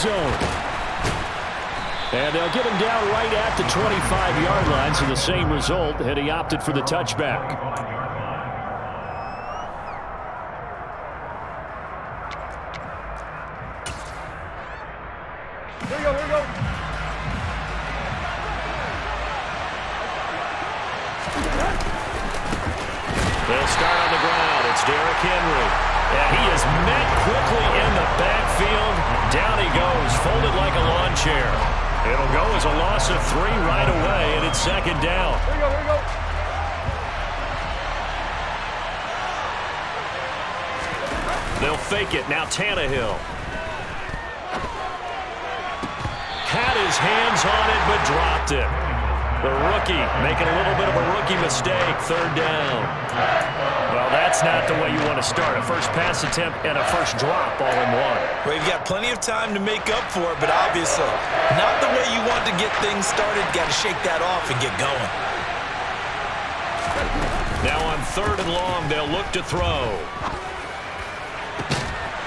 zone. And they'll get him down right at the 25-yard line, so the same result, and he opted for the touchback. Here we go, here we go. They'll start on the ground. It's Derrick Henry. And he is met quickly in the backfield. Down he goes, folded like a lawn chair. It'll go as a loss of 3 right away, and it's second down. Here we go, here we go. They'll fake it. Now Tannehill. Had his hands on it, but dropped it. The rookie making a little bit of a rookie mistake. Third down. Well, that's not the way you want to start. A first pass attempt and a first drop all in one. Well, you've got plenty of time to make up for it, but obviously not the way you want to get things started. Got to shake that off and get going. Now on 3rd and long, they'll look to throw.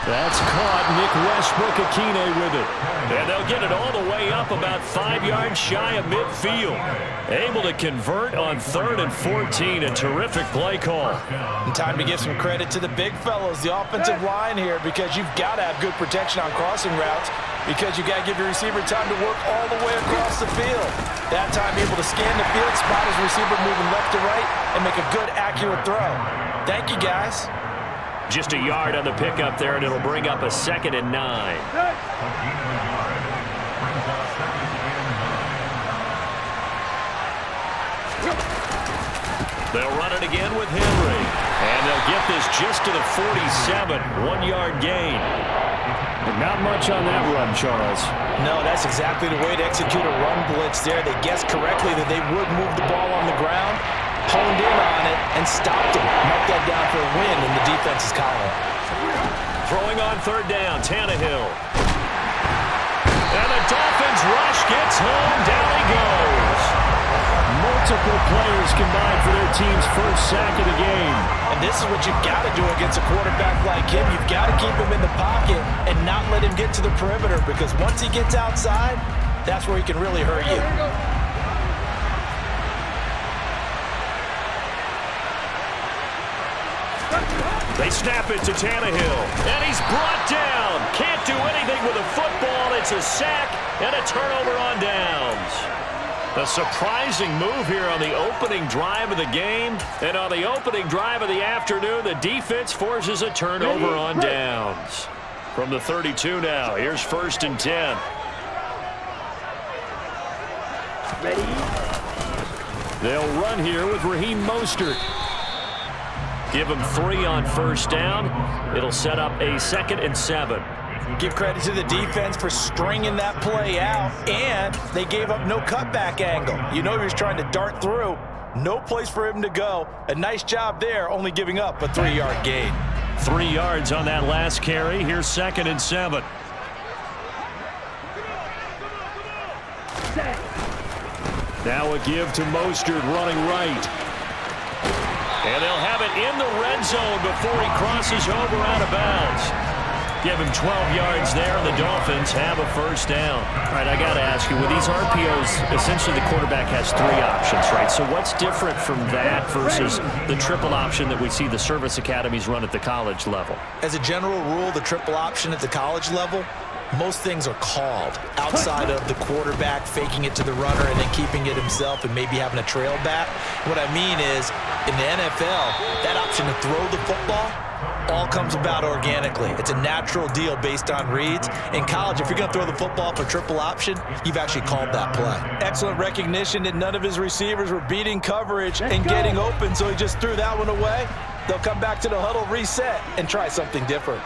That's caught. Nick Westbrook-Akine with it. And they'll get it all the way up about 5 yards shy of midfield. Able to convert on 3rd and 14. A terrific play call. And time to give some credit to the big fellows, the offensive line here, because you've got to have good protection on crossing routes, because you've got to give your receiver time to work all the way across the field. That time able to scan the field, spot his receiver moving left to right, and make a good, accurate throw. Thank you, guys. Just a yard on the pickup there, and it'll bring up a 2nd and 9. They'll run it again with Henry. And they'll get this just to the 47. 1-yard gain. Not much on that run, Charles. No, that's exactly the way to execute a run blitz there. They guessed correctly that they would move the ball on the ground, honed in on it, and stopped him. Marked that down for a win in the defense's column. Throwing on 3rd down, Tannehill. And the Dolphins rush gets home. Down he goes. Multiple players combined for their team's first sack of the game. And this is what you've got to do against a quarterback like him. You've got to keep him in the pocket and not let him get to the perimeter, because once he gets outside, that's where he can really hurt you. They snap it to Tannehill, and he's brought down. Can't do anything with a football. It's a sack and a turnover on downs. A surprising move here on the opening drive of the game. And on the opening drive of the afternoon, the defense forces a turnover on downs. From the 32 now, here's 1st and 10. Ready? They'll run here with Raheem Mostert. Give him 3 on 1st down. It'll set up a 2nd and 7. Give credit to the defense for stringing that play out, and they gave up no cutback angle. You know he was trying to dart through. No place for him to go. A nice job there, only giving up a 3-yard gain. 3 yards on that last carry. Here's 2nd and 7. Now a give to Mostert running right. And they'll have it in the red zone before he crosses over out of bounds. Give him 12 yards there, and the Dolphins have a 1st down. All right, I got to ask you, with these RPOs, essentially the quarterback has 3 options, right? So what's different from that versus the triple option that we see the service academies run at the college level? As a general rule, the triple option at the college level, most things are called outside of the quarterback faking it to the runner and then keeping it himself and maybe having a trail back. What I mean is, in the NFL, that option to throw the football all comes about organically. It's a natural deal based on reads. In college, if you're going to throw the football for triple option, you've actually called that play. Excellent recognition that none of his receivers were beating coverage and getting open, so he just threw that one away. They'll come back to the huddle, reset, and try something different.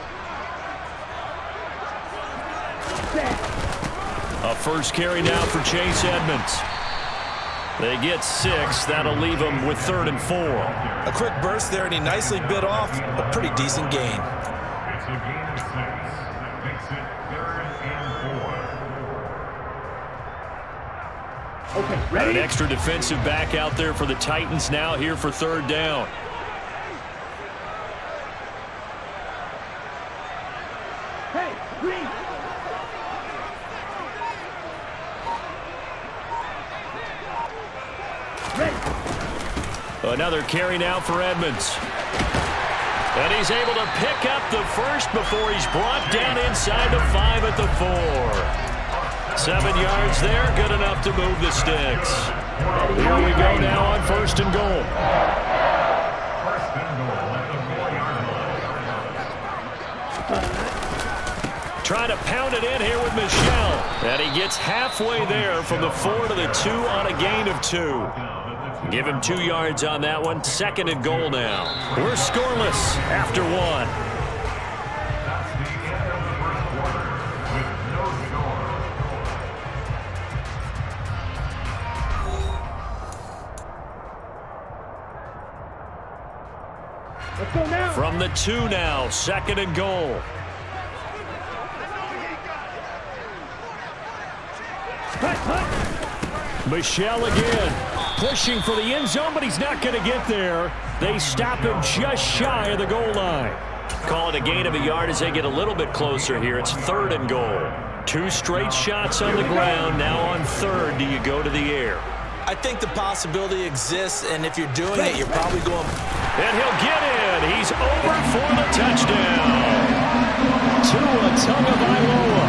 A first carry now for Chase Edmonds. They get 6. That'll leave them with 3rd and 4. A quick burst there, and he nicely bit off a pretty decent gain. Okay, ready? An extra defensive back out there for the Titans now here for 3rd down. Hey, green. Another carry now for Edmonds. And he's able to pick up the first before he's brought down inside the 5 at the 4. 7 yards there, good enough to move the sticks. Here we go now on 1st and goal. Trying to pound it in here with Michel. And he gets halfway there from the 4 to the 2 on a gain of 2. Give him 2 yards on that one. 2nd and goal now. We're scoreless after 1. Let's go now. From the 2 now, 2nd and goal. Michel again, pushing for the end zone, but he's not going to get there. They stop him just shy of the goal line. Call it a gain of a yard as they get a little bit closer here. It's 3rd and goal. 2 straight shots on the ground. Now on 3rd, do you go to the air? I think the possibility exists, and if you're doing it, you're probably going. And he'll get in. He's over for the touchdown. Tua Tagovailoa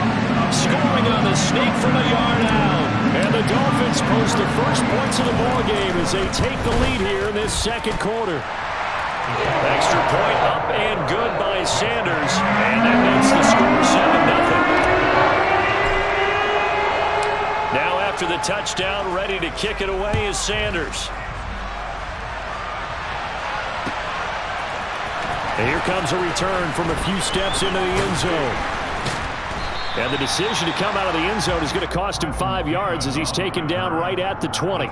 scoring on the sneak from a yard out. And the Dolphins post the first points of the ball game as they take the lead here in this 2nd quarter. Extra point up and good by Sanders. And that makes the score 7-0. Now after the touchdown, ready to kick it away is Sanders. And here comes a return from a few steps into the end zone. And the decision to come out of the end zone is going to cost him 5 yards as he's taken down right at the 20.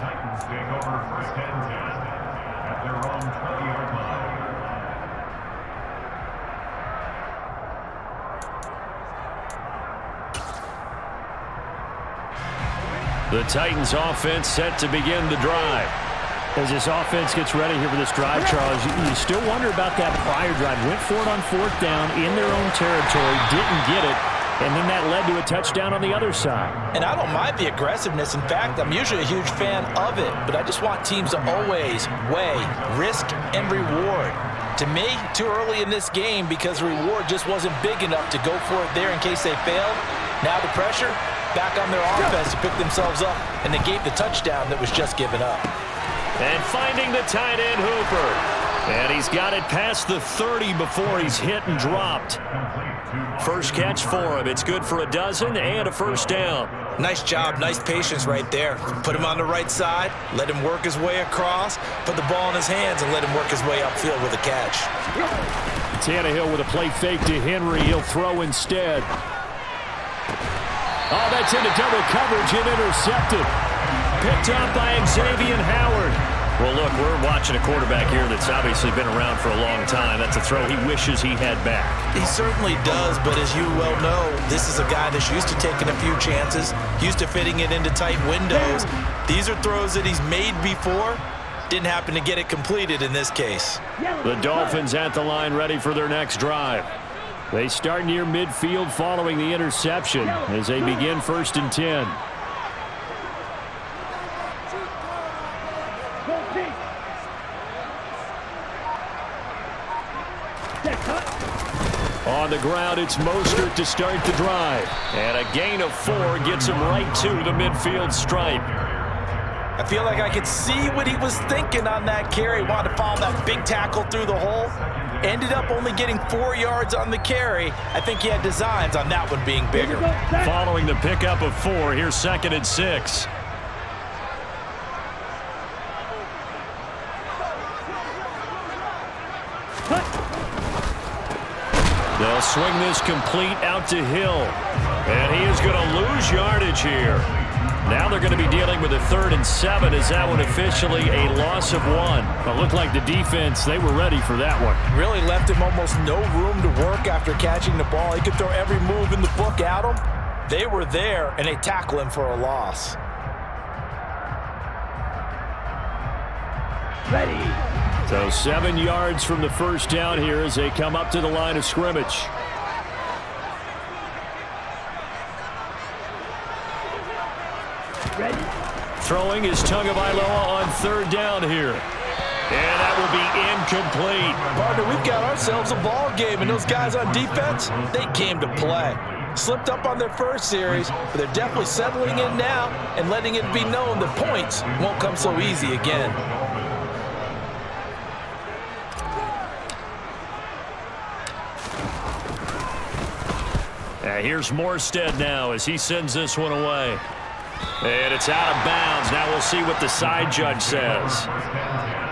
The Titans offense set to begin the drive. As this offense gets ready here for this drive, Charles, you still wonder about that prior drive. Went for it on 4th down in their own territory, didn't get it, and then that led to a touchdown on the other side. And I don't mind the aggressiveness. In fact, I'm usually a huge fan of it, but I just want teams to always weigh risk and reward. To me, too early in this game because the reward just wasn't big enough to go for it there in case they failed. Now the pressure back on their offense to pick themselves up and negate the touchdown that was just given up. And finding the tight end, Hooper. And he's got it past the 30 before he's hit and dropped. First catch for him. It's good for a dozen and a first down. Nice job, nice patience right there. Put him on the right side, let him work his way across, put the ball in his hands, and let him work his way upfield with a catch. Tannehill with a play fake to Henry. He'll throw instead. Oh, that's into double coverage and intercepted. Picked up by Xavier Howard. Well, look, we're watching a quarterback here that's obviously been around for a long time. That's a throw he wishes he had back. He certainly does, but as you well know, this is a guy that's used to taking a few chances, used to fitting it into tight windows. These are throws that he's made before. Didn't happen to get it completed in this case. The Dolphins at the line ready for their next drive. They start near midfield following the interception as they begin 1st and 10. On the ground, it's Mostert to start the drive. And a gain of 4 gets him right to the midfield stripe. I feel like I could see what he was thinking on that carry. Wanted to follow that big tackle through the hole. Ended up only getting 4 yards on the carry. I think he had designs on that one being bigger. Following the pickup of 4, here's 2nd and 6. They'll swing this complete out to Hill. And he is going to lose yardage here. Now they're going to be dealing with a 3rd and 7 as that one officially a loss of 1. It looked like the defense, they were ready for that one. Really left him almost no room to work after catching the ball. He could throw every move in the book at him. They were there, and they tackle him for a loss. Ready. So 7 yards from the first down here as they come up to the line of scrimmage. Ready. Throwing is Tagovailoa on 3rd down here. And that will be incomplete. Partner, we've got ourselves a ball game, and those guys on defense, they came to play. Slipped up on their first series, but they're definitely settling in now and letting it be known that points won't come so easy again. Here's Morstead now as he sends this one away. And it's out of bounds. Now we'll see what the side judge says.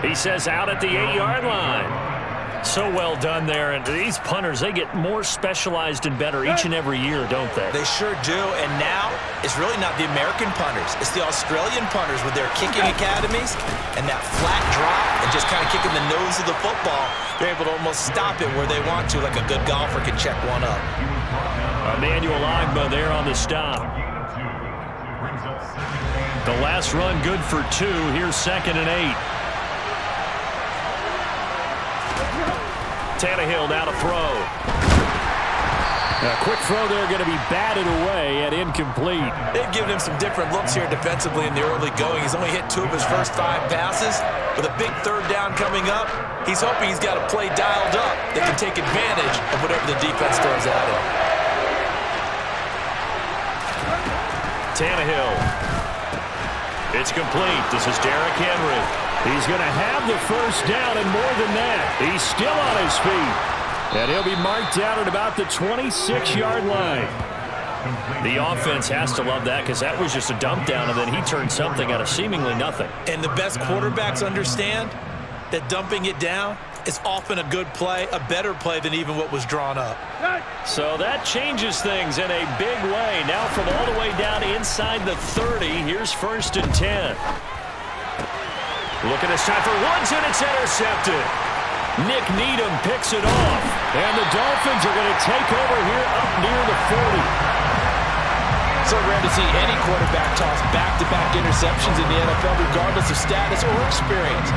He says out at the 8-yard line. So well done there. And these punters, they get more specialized and better each and every year, don't they? They sure do. And now it's really not the American punters. It's the Australian punters with their kicking academies and that flat drop and just kind of kicking the nose of the football. They're able to almost stop it where they want to, like a good golfer can check one up. Emmanuel Agba there on the stop. The last run good for 2. Here's 2nd and 8. Tannehill now to throw. A quick throw there going to be batted away and incomplete. They've given him some different looks here defensively in the early going. He's only hit 2 of his first 5 passes. With a big 3rd down coming up, he's hoping he's got a play dialed up that can take advantage of whatever the defense throws at him. Tannehill. It's complete. This is Derrick Henry. He's going to have the first down, and more than that, he's still on his feet. And he'll be marked down at about the 26-yard line. The offense has to love that because that was just a dump down, and then he turned something out of seemingly nothing. And the best quarterbacks understand that dumping it down is often a good play, a better play than even what was drawn up. So that changes things in a big way. Now from all the way down inside the 30, here's 1st and 10. Looking this time for Woods, and it's intercepted. Nick Needham picks it off. And the Dolphins are going to take over here up near the 40. So rare to see any quarterback toss back-to-back interceptions in the NFL, regardless of status or experience.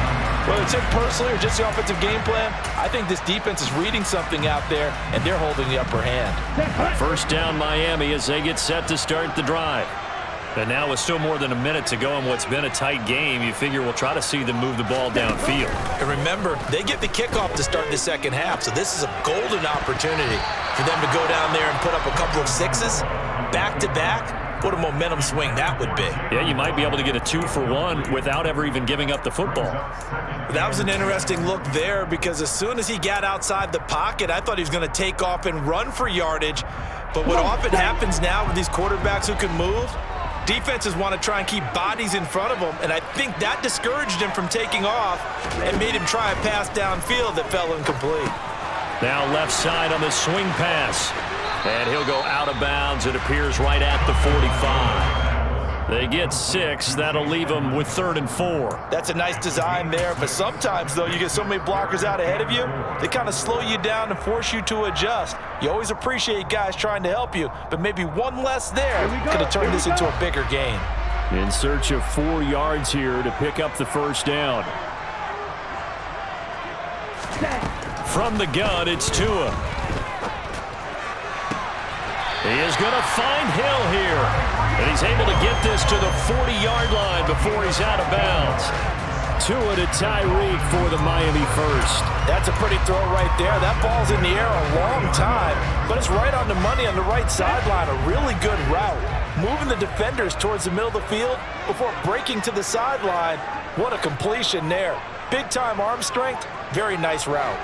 Whether it's him personally or just the offensive game plan, I think this defense is reading something out there, and they're holding the upper hand. First down Miami as they get set to start the drive. And now with still more than a minute to go in what's been a tight game, you figure we'll try to see them move the ball downfield. And remember, they get the kickoff to start the second half, so this is a golden opportunity for them to go down there and put up a couple of 6s back-to-back. What a momentum swing that would be. Yeah, you might be able to get a 2-for-1 without ever even giving up the football. That was an interesting look there because as soon as he got outside the pocket, I thought he was going to take off and run for yardage. But what often happens now with these quarterbacks who can move, defenses want to try and keep bodies in front of them, and I think that discouraged him from taking off and made him try a pass downfield that fell incomplete. Now left side on the swing pass. And he'll go out of bounds. It appears right at the 45. They get 6. That'll leave them with 3rd and 4. That's a nice design there, but sometimes, though, you get so many blockers out ahead of you, they kind of slow you down and force you to adjust. You always appreciate guys trying to help you, but maybe one less there could have turned this into a bigger game. In search of 4 yards here to pick up the first down. From the gun, it's Tua. He is going to find Hill here. And he's able to get this to the 40-yard line before he's out of bounds. Tua to Tyreek for the Miami first. That's a pretty throw right there. That ball's in the air a long time, but it's right on the money on the right sideline. A really good route. Moving the defenders towards the middle of the field before breaking to the sideline. What a completion there. Big-time arm strength. Very nice route.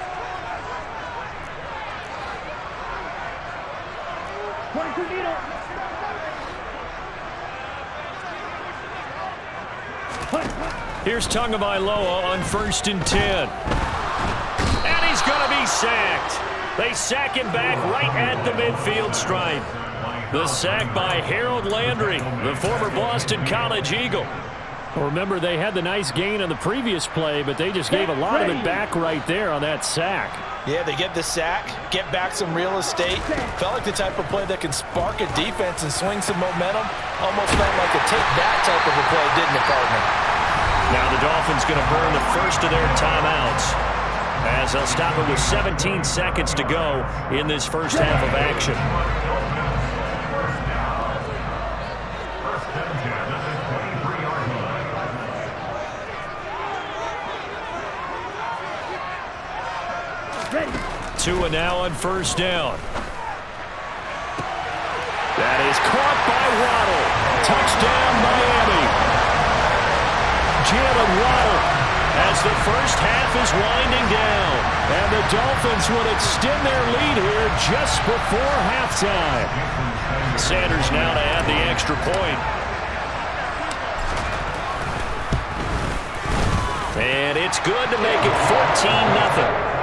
Here's Tagovailoa on 1st and 10. And he's going to be sacked. They sack him back right at the midfield stripe. The sack by Harold Landry, the former Boston College Eagle. Well, remember, they had the nice gain on the previous play, but they just gave a lot of it back right there on that sack. Yeah, they get the sack, get back some real estate. Felt like the type of play that can spark a defense and swing some momentum. Almost felt like a take-that type of a play, didn't it, partner? Now the Dolphins going to burn the first of their timeouts as they'll stop it with 17 seconds to go in this first half of action. Tua now on first down. That is caught by Waddle. Touchdown, Miami. Jalen Waddle as the first half is winding down. And the Dolphins would extend their lead here just before halftime. Sanders now to add the extra point. And it's good to make it 14-0.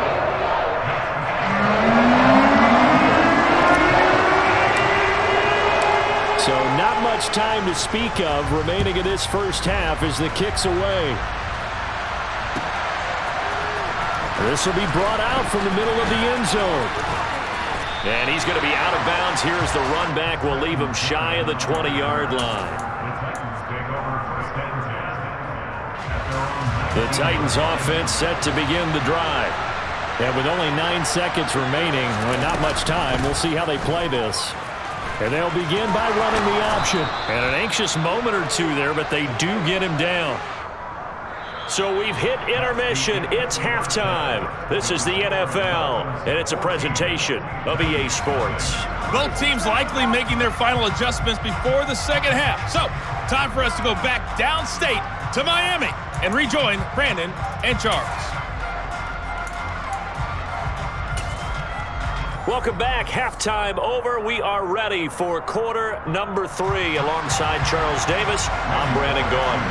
So not much time to speak of remaining in this first half as the kick's away. This will be brought out from the middle of the end zone. And he's going to be out of bounds here as the run back will leave him shy of the 20-yard line. The Titans offense set to begin the drive. And with only 9 seconds remaining, and not much time, we'll see how they play this. And they'll begin by running the option. And an anxious moment or two there, but they do get him down. So we've hit intermission. It's halftime. This is the NFL, and it's a presentation of EA Sports. Both teams likely making their final adjustments before the second half. So, time for us to go back downstate to Miami and rejoin Brandon and Charles. Welcome back. Halftime over. We are ready for quarter number 3. Alongside Charles Davis, I'm Brandon Gaughan.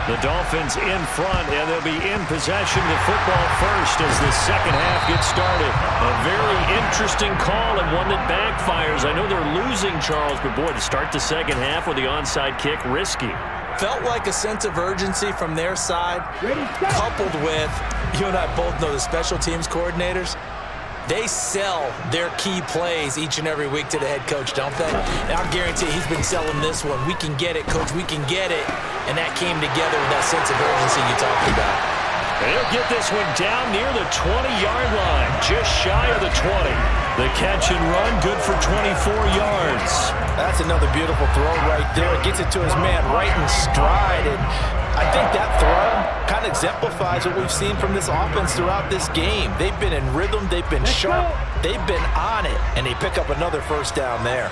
The Dolphins in front, and they'll be in possession of the football first as the second half gets started. A very interesting call and one that backfires. I know they're losing, Charles, but boy, to start the second half with the onside kick, risky. Felt like a sense of urgency from their side, coupled with, you and I both know the special teams coordinators, they sell their key plays each and every week to the head coach, don't they? And I guarantee he's been selling this one. We can get it, coach, we can get it. And that came together with that sense of urgency you talked about. They'll get this one down near the 20-yard line, just shy of the 20. The catch and run, good for 24 yards. That's another beautiful throw right there. Gets it to his man right in stride. And I think that throw kind of exemplifies what we've seen from this offense throughout this game. They've been in rhythm. They've been sharp. They've been on it. And they pick up another first down there.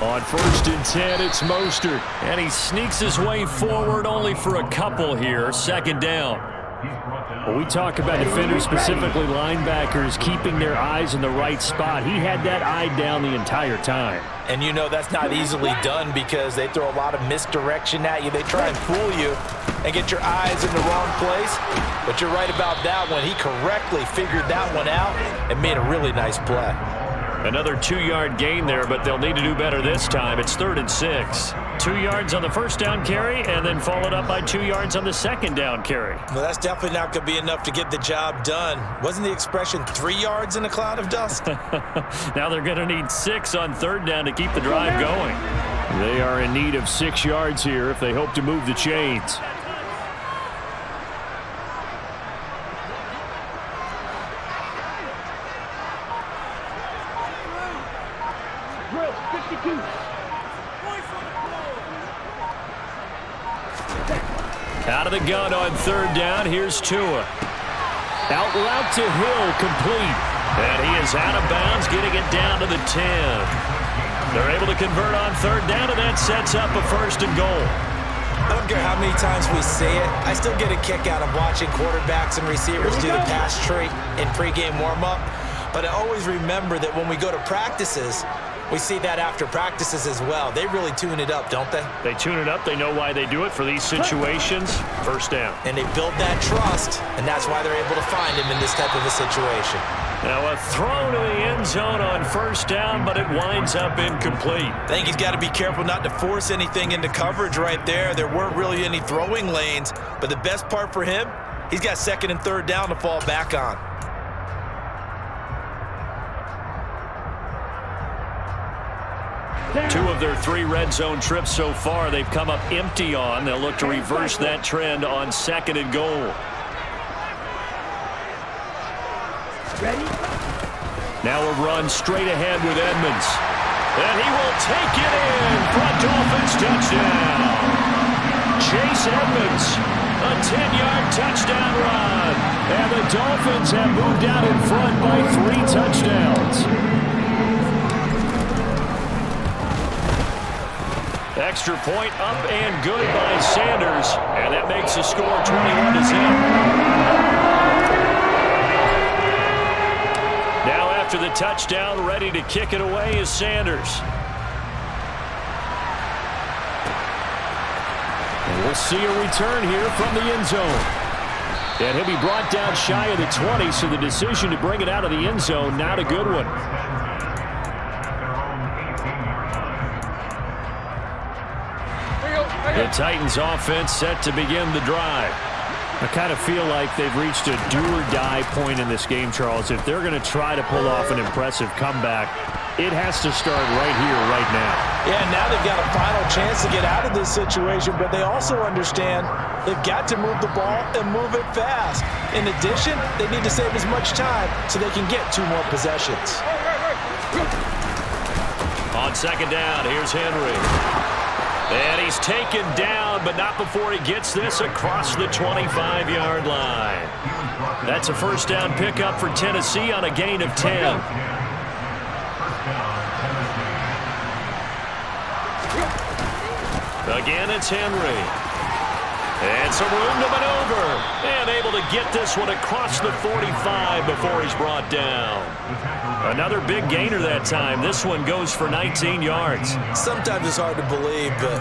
On first and 10, it's Mostert. And he sneaks his way forward only for a couple here. Second down. When we talk about defenders, specifically linebackers, keeping their eyes in the right spot, he had that eye down the entire time. And you know that's not easily done because they throw a lot of misdirection at you. They try and fool you and get your eyes in the wrong place. But you're right about that one. He correctly figured that one out and made a really nice play. Another 2-yard gain there, but they'll need to do better this time. It's 3rd and 6. 2 yards on the first down carry, and then followed up by 2 yards on the second down carry. Well, that's definitely not going to be enough to get the job done. Wasn't the expression 3 yards in a cloud of dust? Now they're going to need 6 on third down to keep the drive going. They are in need of 6 yards here if they hope to move the chains. Out of the gun on third down. Here's Tua. Out route to Hill, complete. And he is out of bounds, getting it down to the 10. They're able to convert on third down, and that sets up a 1st and goal. I don't care how many times we say it. I still get a kick out of watching quarterbacks and receivers do the pass trait in pregame warm-up. But I always remember that when we go to practices, we see that after practices as well. They really tune it up, don't they? They tune it up. They know why they do it for these situations. First down. And they build that trust, and that's why they're able to find him in this type of a situation. Now a throw to the end zone on first down, but it winds up incomplete. I think he's got to be careful not to force anything into coverage right there. There weren't really any throwing lanes, but the best part for him, he's got 2nd and 3rd down to fall back on. Two of their 3 red zone trips so far they've come up empty on. They'll look to reverse that trend on 2nd and goal. Ready? Now a run straight ahead with Edmonds. And he will take it in for a Dolphins touchdown. Chase Edmonds. A 10-yard touchdown run. And the Dolphins have moved out in front by 3 touchdowns. Extra point up and good by Sanders. And that makes the score 21-0. Now after the touchdown, ready to kick it away is Sanders. And we'll see a return here from the end zone. And he'll be brought down shy of the 20, so the decision to bring it out of the end zone, not a good one. The Titans offense set to begin the drive. I kind of feel like they've reached a do-or-die point in this game, Charles. If they're going to try to pull off an impressive comeback, it has to start right here, right now. Yeah, now they've got a final chance to get out of this situation, but they also understand they've got to move the ball and move it fast. In addition, they need to save as much time so they can get 2 more possessions. On second down, here's Henry. And he's taken down, but not before he gets this across the 25-yard line. That's a first down pickup for Tennessee on a gain of 10. Again, it's Henry. And some room to maneuver. And able to get this one across the 45 before he's brought down. Another big gainer that time. This one goes for 19 yards. Sometimes it's hard to believe, but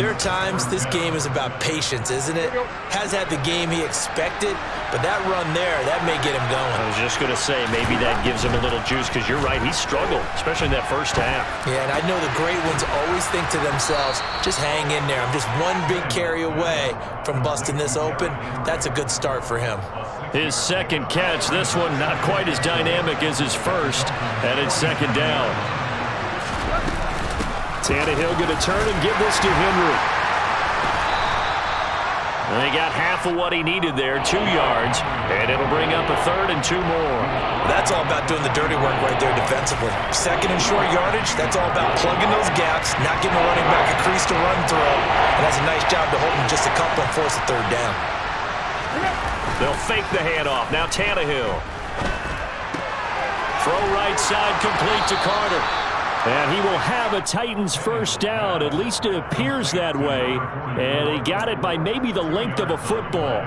there are times this game is about patience, isn't it? Has had the game he expected, but that run there, that may get him going. I was just going to say, maybe that gives him a little juice, because you're right, he struggled, especially in that first half. Yeah, and I know the great ones always think to themselves, just hang in there. I'm just one big carry away from busting this open. That's a good start for him. His second catch, this one not quite as dynamic as his first, and it's second down. Tannehill going to turn and give this to Henry. And he got half of what he needed there, 2 yards, and it'll bring up a 3rd and 2 more. That's all about doing the dirty work right there defensively. Second and short yardage, that's all about plugging those gaps, not giving a running back a crease to run through, and that's a nice job to hold him just a couple and force a 3rd down. They'll fake the handoff. Now Tannehill. Throw right side complete to Carter. And he will have a Titans first down. At least it appears that way. And he got it by maybe the length of a football.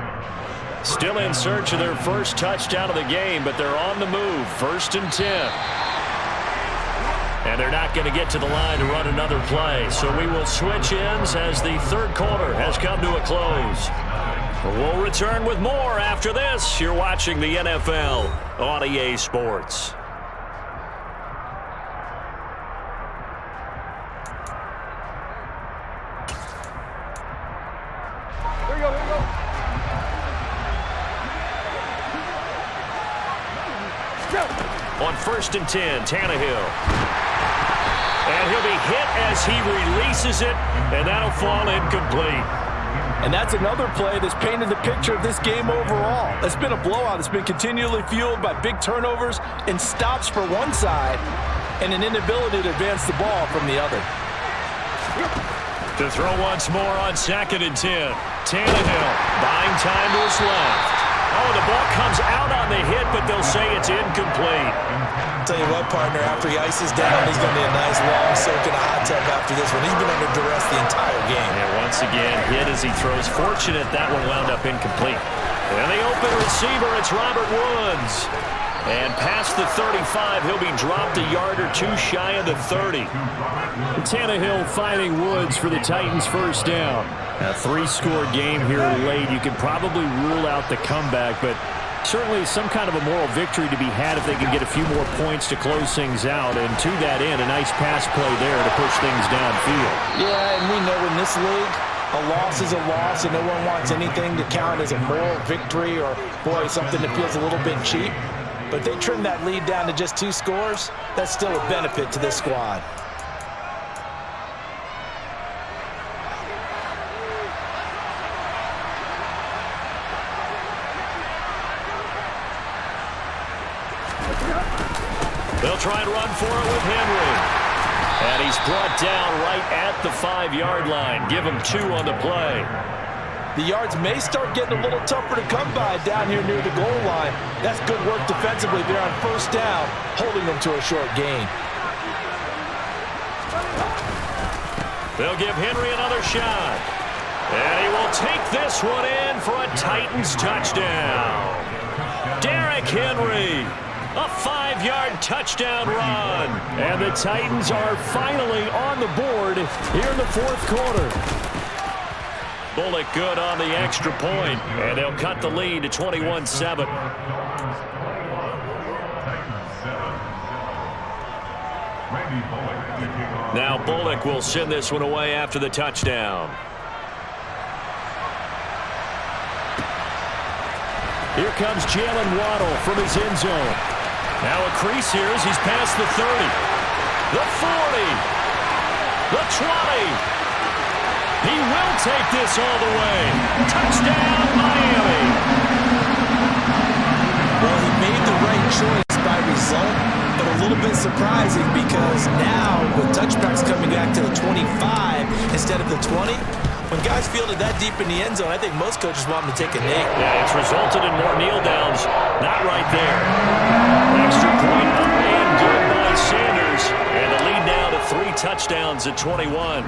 Still in search of their first touchdown of the game, but they're on the move. 1st and 10. And they're not going to get to the line to run another play. So we will switch ends as the 3rd quarter has come to a close. We'll return with more after this. You're watching the NFL on EA Sports. Here we go, here we go. On 1st and 10, Tannehill. And he'll be hit as he releases it, and that'll fall incomplete. And that's another play that's painted the picture of this game overall. It's been a blowout. It's been continually fueled by big turnovers and stops for one side and an inability to advance the ball from the other. To throw once more on 2nd and 10. Tannehill buying time to his left. Oh, the ball comes out on the hit, but they'll say it's incomplete. Tell you what, partner, after he ices down, he's going to be a nice long soak in a hot tub after this one. He's been under duress the entire game. And once again, hit as he throws. Fortunate that one wound up incomplete. And the open receiver, it's Robert Woods. And past the 35, he'll be dropped a yard or 2 shy of the 30. Tannehill finding Woods for the Titans' first down. A 3-score game here late. You can probably rule out the comeback, but certainly some kind of a moral victory to be had if they can get a few more points to close things out. And to that end, a nice pass play there to push things downfield. Yeah, and we know in this league, a loss is a loss, and no one wants anything to count as a moral victory or, boy, something that feels a little bit cheap. But if they trim that lead down to just 2 scores, that's still a benefit to this squad. They'll try and run for it with Henry. And he's brought down right at the 5-yard line. Give him 2 on the play. The yards may start getting a little tougher to come by down here near the goal line. That's good work defensively there on first down, holding them to a short gain. They'll give Henry another shot. And he will take this one in for a Titans touchdown. Derrick Henry, a 5-yard touchdown run. And the Titans are finally on the board here in the fourth quarter. Bullock good on the extra point, and they'll cut the lead to 21-7. Now Bullock will send this one away after the touchdown. Here comes Jalen Waddle from his end zone. Now a crease here as he's past the 30. The 40. The 20. He will take this all the way. Touchdown, Miami. Well, he made the right choice by result, but a little bit surprising because now with touchbacks coming back to the 25 instead of the 20, when guys fielded that deep in the end zone, I think most coaches want them to take a knee. Yeah, it's resulted in more kneel downs. Not right there. Extra point up and good by Sanders. And the lead now to 3 touchdowns at 21.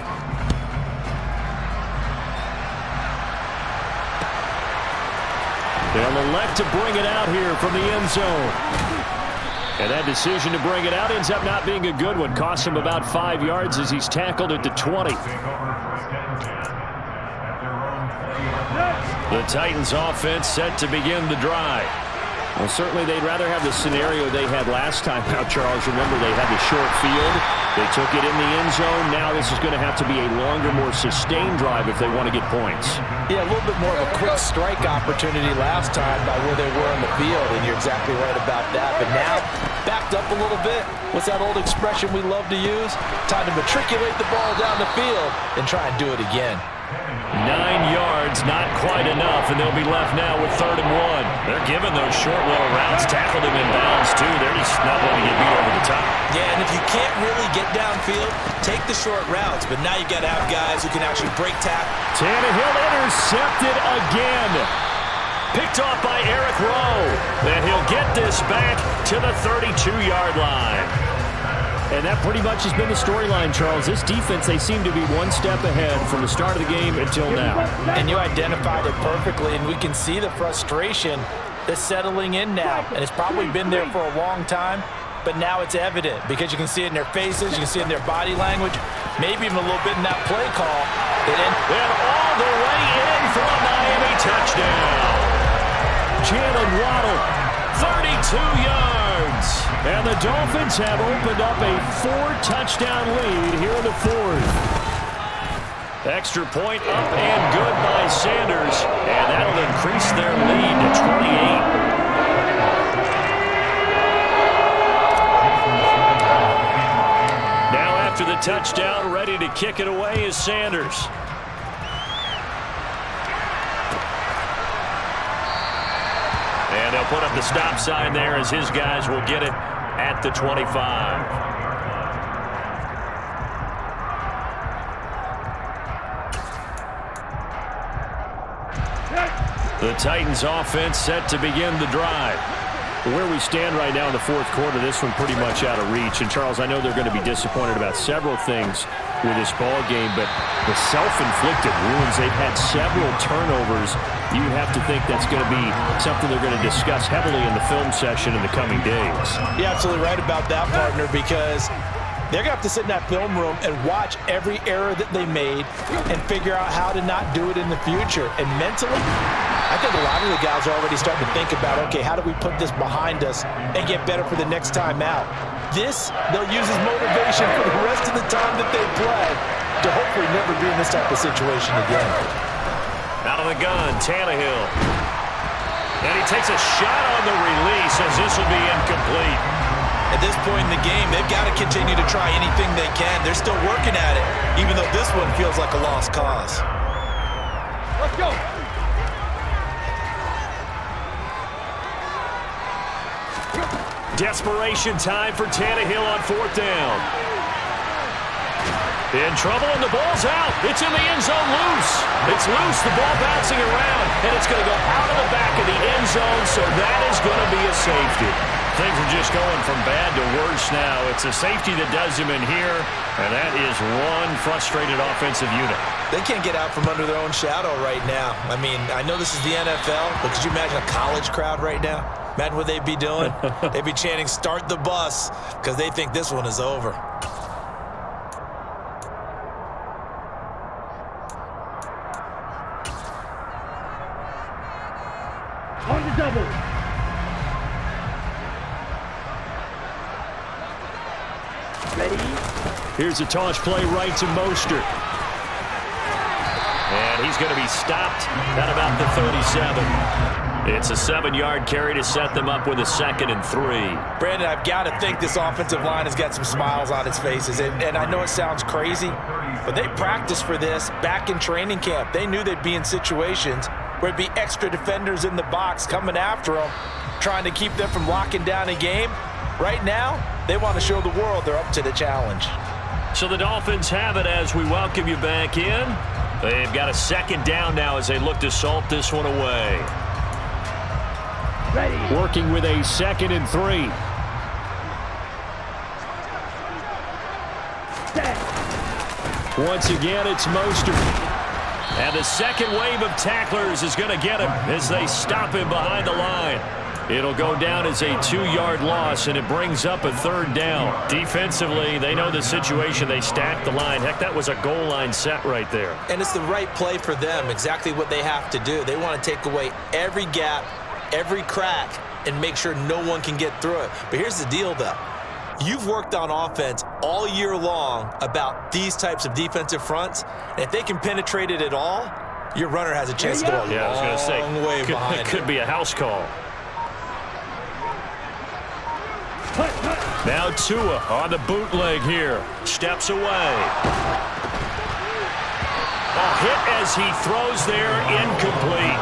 They'll elect to bring it out here from the end zone. And that decision to bring it out ends up not being a good one. Costs him about 5 yards as he's tackled at the 20. The Titans offense set to begin the drive. Well, certainly they'd rather have the scenario they had last time out, Charles. Remember, they had the short field. They took it in the end zone. Now this is going to have to be a longer, more sustained drive if they want to get points. Yeah, a little bit more of a quick strike opportunity last time by where they were on the field, and you're exactly right about that. But now, backed up a little bit. What's that old expression we love to use? Time to matriculate the ball down the field and try and do it again. 9 yards, not quite enough, and they'll be left now with 3rd and 1. They're giving those short little routes, tackled him in bounds, too. They're just not letting you get beat over the top. Yeah, and if you can't really get downfield, take the short routes. But now you've got to have guys who can actually break tackle. Tannehill intercepted again. Picked off by Eric Rowe. And he'll get this back to the 32-yard line. And that pretty much has been the storyline, Charles. This defense, they seem to be one step ahead from the start of the game until now. And you identified it perfectly, and we can see the frustration that's settling in now. And it's probably been there for a long time, but now it's evident because you can see it in their faces, you can see it in their body language, maybe even a little bit in that play call. And all the way in for a Miami touchdown. Jalen Waddle, 32 yards. And the Dolphins have opened up a 4-touchdown lead here in the 4th. Extra point up and good by Sanders. And that'll increase their lead to 28. Now after the touchdown, ready to kick it away is Sanders. And they'll put up the stop sign there as his guys will get it at the 25. The Titans offense set to begin the drive. Where we stand right now in the 4th quarter, this one pretty much out of reach. And, Charles, I know they're going to be disappointed about several things with this ball game, but the self-inflicted wounds, they've had several turnovers. You have to think that's going to be something they're going to discuss heavily in the film session in the coming days. You're absolutely right about that, partner, because they're going to have to sit in that film room and watch every error that they made and figure out how to not do it in the future. And mentally, I think a lot of the guys are already starting to think about, okay, how do we put this behind us and get better for the next time out? This, they'll use as motivation for the rest of the time that they play to hopefully never be in this type of situation again. Out of the gun, Tannehill. And he takes a shot on the release as this will be incomplete. At this point in the game, they've got to continue to try anything they can. They're still working at it, even though this one feels like a lost cause. Let's go. Desperation time for Tannehill on 4th down. In trouble, and the ball's out. It's in the end zone loose. It's loose, the ball bouncing around, and it's going to go out of the back of the end zone, so that is going to be a safety. Things are just going from bad to worse now. It's a safety that does him in here, and that is one frustrated offensive unit. They can't get out from under their own shadow right now. I mean, I know this is the NFL, but could you imagine a college crowd right now? Imagine what they'd be doing. They'd be chanting, "Start the bus," because they think this one is over. On the double. Ready? Here's a toss play right to Mostert. And he's going to be stopped at about the 37. It's a 7-yard carry to set them up with a 2nd and 3. Brandon, I've got to think this offensive line has got some smiles on its faces. And I know it sounds crazy, but they practiced for this back in training camp. They knew they'd be in situations where it'd be extra defenders in the box coming after them, trying to keep them from locking down a game. Right now, they want to show the world they're up to the challenge. So the Dolphins have it as we welcome you back in. They've got a 2nd down now as they look to salt this one away. Ready. Working with a 2nd and 3. Set. Once again, it's Mostert. And the second wave of tacklers is going to get him as they stop him behind the line. It'll go down as a 2-yard loss, and it brings up a 3rd down. Defensively, they know the situation. They stack the line. Heck, that was a goal line set right there. And it's the right play for them, exactly what they have to do. They want to take away every gap, every crack, and make sure no one can get through it. But here's the deal, though. You've worked on offense all year long about these types of defensive fronts. And if they can penetrate it at all, your runner has a chance to go a long way behind it. Could be a house call. Now Tua on the bootleg here. Steps away. A hit as he throws there, incomplete.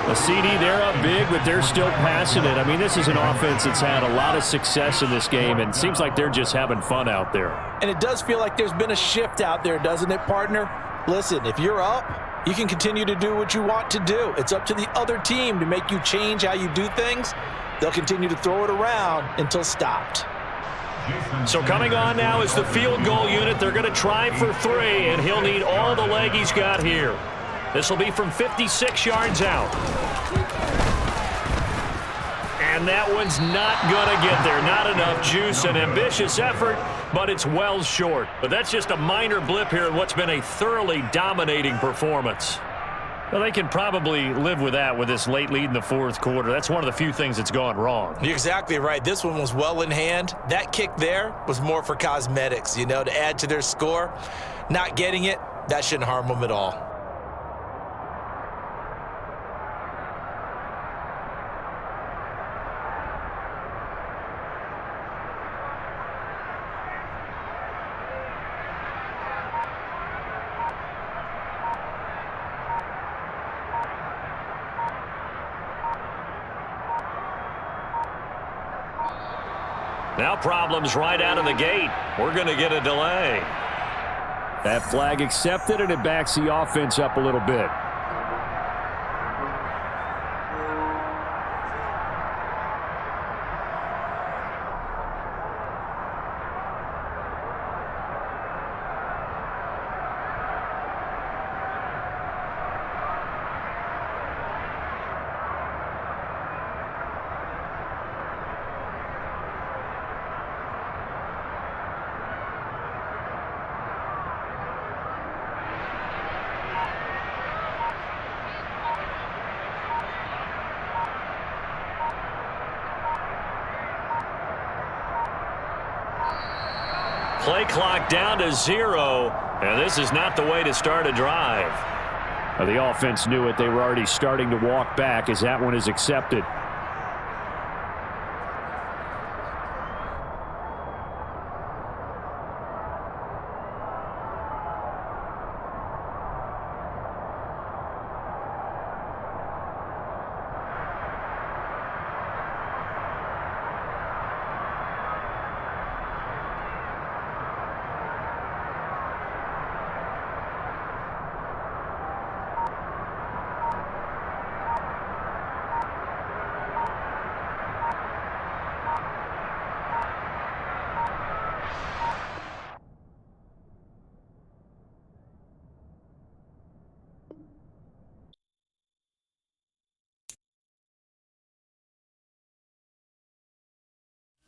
A CD, they're up big, but they're still passing it. I mean, this is an offense that's had a lot of success in this game, and it seems like they're just having fun out there. And it does feel like there's been a shift out there, doesn't it, partner? Listen, if you're up, you can continue to do what you want to do. It's up to the other team to make you change how you do things. They'll continue to throw it around until stopped. So coming on now is the field goal unit. They're going to try for 3, and he'll need all the leg he's got here. This will be from 56 yards out. And that one's not going to get there. Not enough juice. An ambitious effort, but it's well short. But that's just a minor blip here in what's been a thoroughly dominating performance. Well, they can probably live with that with this late lead in the 4th quarter. That's one of the few things that's gone wrong. You're exactly right. This one was well in hand. That kick there was more for cosmetics, you know, to add to their score. Not getting it, that shouldn't harm them at all. Now problems right out of the gate. We're going to get a delay. That flag accepted, and it backs the offense up a little bit. Play clock down to 0, and this is not the way to start a drive. The offense knew it. They were already starting to walk back as that one is accepted.